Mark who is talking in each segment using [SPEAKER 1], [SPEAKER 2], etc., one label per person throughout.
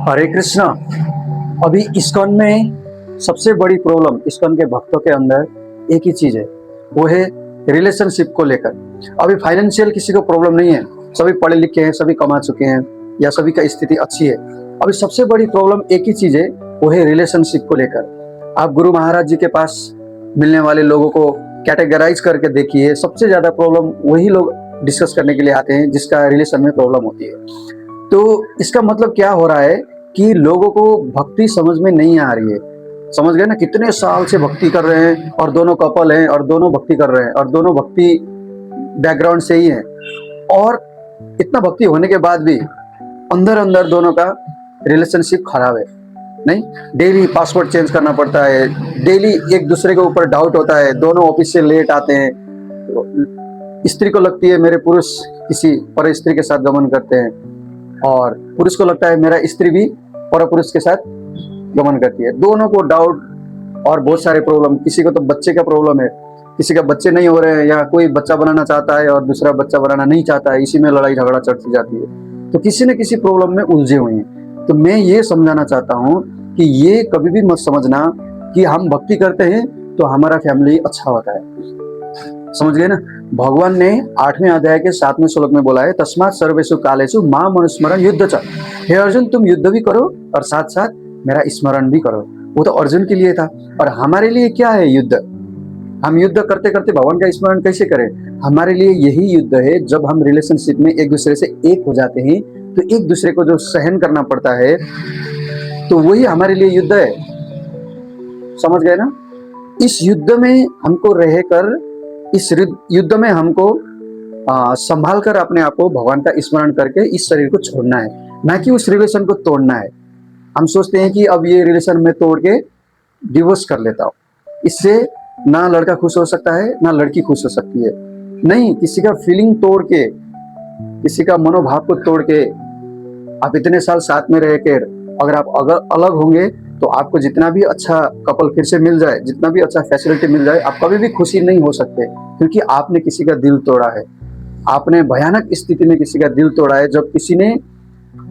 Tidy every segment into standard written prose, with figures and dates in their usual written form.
[SPEAKER 1] हरे कृष्णा। अभी इस्कॉन में सबसे बड़ी प्रॉब्लम इस्कॉन के भक्तों के अंदर एक ही चीज है, वो है रिलेशनशिप को लेकर। अभी फाइनेंशियल किसी को प्रॉब्लम नहीं है, सभी पढ़े लिखे हैं, सभी कमा चुके हैं या सभी का स्थिति अच्छी है। अभी सबसे बड़ी प्रॉब्लम एक ही चीज है, वो है रिलेशनशिप को लेकर। आप गुरु महाराज जी के पास मिलने वाले लोगों को कैटेगराइज करके देखिए, सबसे ज्यादा प्रॉब्लम वही लोग डिस्कस करने के लिए आते हैं जिसका रिलेशन में प्रॉब्लम होती है। तो इसका मतलब क्या हो रहा है कि लोगों को भक्ति समझ में नहीं आ रही है। समझ गए ना, कितने साल से भक्ति कर रहे हैं और दोनों कपल हैं और दोनों भक्ति कर रहे हैं और दोनों भक्ति बैकग्राउंड से ही हैं, और इतना भक्ति होने के बाद भी अंदर अंदर दोनों का रिलेशनशिप खराब है। नहीं, डेली पासवर्ड चेंज करना पड़ता है, डेली एक दूसरे के ऊपर डाउट होता है, दोनों ऑफिस से लेट आते हैं। स्त्री को लगती है मेरे पुरुष किसी पर स्त्री के साथ गमन करते हैं, और पुरुष को लगता है मेरा स्त्री भी पर पुरुष के साथ गमन करती है। दोनों को डाउट और बहुत सारे प्रॉब्लम। किसी को तो बच्चे का प्रॉब्लम है, किसी का बच्चे नहीं हो रहे हैं, या कोई बच्चा बनाना चाहता है और दूसरा बच्चा बनाना नहीं चाहता है, इसी में लड़ाई झगड़ा चढ़ती जाती है। तो किसी न किसी प्रॉब्लम में उलझे हुए हैं। तो मैं ये समझाना चाहता हूँ कि ये कभी भी मत समझना कि हम भक्ति करते हैं तो हमारा फैमिली अच्छा होता है। समझ गए ना, भगवान ने 8वें अध्याय के 7वें श्लोक में बोला है, तस्मात् सर्वेषु कालेषु मां मनुस्मरण युद्ध च। हे अर्जुन, तुम युद्ध भी करो और साथ साथ मेरा स्मरण भी करो। वो तो अर्जुन के लिए था, और हमारे लिए क्या है युद्ध? हम युद्ध करते करते भगवान का स्मरण कैसे करें? हमारे लिए यही युद्ध है। जब हम रिलेशनशिप में एक दूसरे से एक हो जाते हैं तो एक दूसरे को जो सहन करना पड़ता है, तो वही हमारे लिए युद्ध है। समझ गए ना? इस युद्ध में हमको रहकर, इस युद्ध में हमको संभाल कर अपने आप को भगवान का स्मरण करके इस शरीर को छोड़ना है, ना कि उस रिलेशन को तोड़ना है। हम सोचते हैं कि अब ये रिलेशन में तोड़ के डिवोर्स कर लेता हूँ, इससे ना लड़का खुश हो सकता है ना लड़की खुश हो सकती है। नहीं, किसी का फीलिंग तोड़ के, किसी का मनोभाव को तोड़ के आप इतने साल साथ में रह कर अगर आप अलग होंगे तो आपको जितना भी अच्छा कपल फिर से मिल जाए, जितना भी अच्छा फैसिलिटी मिल जाए, आप कभी भी खुशी नहीं हो सकते, क्योंकि आपने किसी का दिल तोड़ा है। आपने भयानक स्थिति में किसी का दिल तोड़ा है, जब किसी ने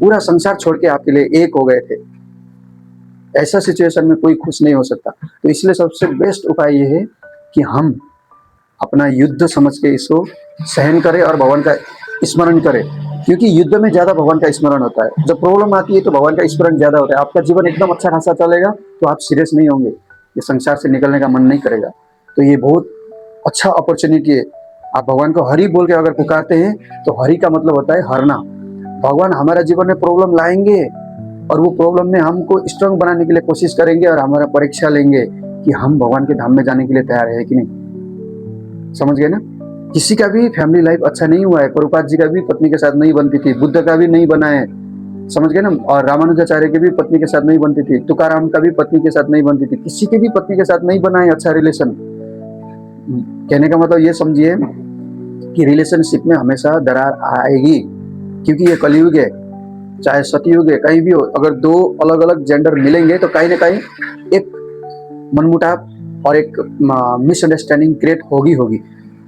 [SPEAKER 1] पूरा संसार छोड़ के आपके लिए एक हो गए थे। ऐसा सिचुएशन में कोई खुश नहीं हो सकता। तो इसलिए सबसे बेस्ट उपाय ये है कि हम अपना युद्ध समझ के इसको सहन करें और भगवान का स्मरण करें, क्योंकि युद्ध में ज्यादा भगवान का स्मरण होता है। जब प्रॉब्लम आती है तो भगवान का स्मरण ज्यादा होता है। आपका जीवन एकदम अच्छा खासा चलेगा तो आप सीरियस नहीं होंगे, ये संसार से निकलने का मन नहीं करेगा। तो ये बहुत अच्छा अपॉर्चुनिटी है। आप भगवान को हरि बोल के अगर पुकारते हैं तो हरि का मतलब होता है हरना। भगवान हमारा जीवन में प्रॉब्लम लाएंगे और वो प्रॉब्लम में हमको स्ट्रांग बनाने के लिए कोशिश करेंगे और हमारा परीक्षा लेंगे कि हम भगवान के धाम में जाने के लिए तैयार है कि नहीं। समझ गए ना? किसी का भी फैमिली लाइफ अच्छा नहीं हुआ है। प्रभुपाद जी का भी पत्नी के साथ नहीं बनती थी, बुद्ध का भी नहीं बना है। समझ गए ना? और रामानुजाचार्य की भी पत्नी के साथ नहीं बनती थी, तुकाराम का भी पत्नी के साथ नहीं बनती थी, किसी की भी पत्नी के साथ नहीं बना है अच्छा रिलेशन। कहने का मतलब ये समझिए कि रिलेशनशिप में हमेशा दरार आएगी, क्योंकि ये कलयुग है, चाहे सतयुग है, कहीं भी हो। अगर दो अलग अलग जेंडर मिलेंगे तो कहीं ना कहीं एक मनमुटाव और एक मिसअंडरस्टैंडिंग क्रिएट होगी।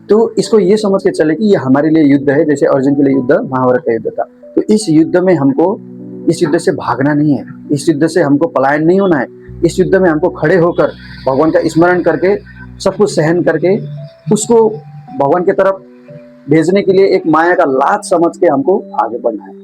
[SPEAKER 1] तो इसको ये समझ के चले कि ये हमारे लिए युद्ध है, जैसे अर्जुन के लिए युद्ध महाभारत का युद्ध था। तो इस युद्ध में हमको, इस युद्ध से भागना नहीं है, इस युद्ध से हमको पलायन नहीं होना है। इस युद्ध में हमको खड़े होकर भगवान का स्मरण करके, सब कुछ सहन करके, उसको भगवान की तरफ भेजने के लिए एक माया का लात समझ के हमको आगे बढ़ना है।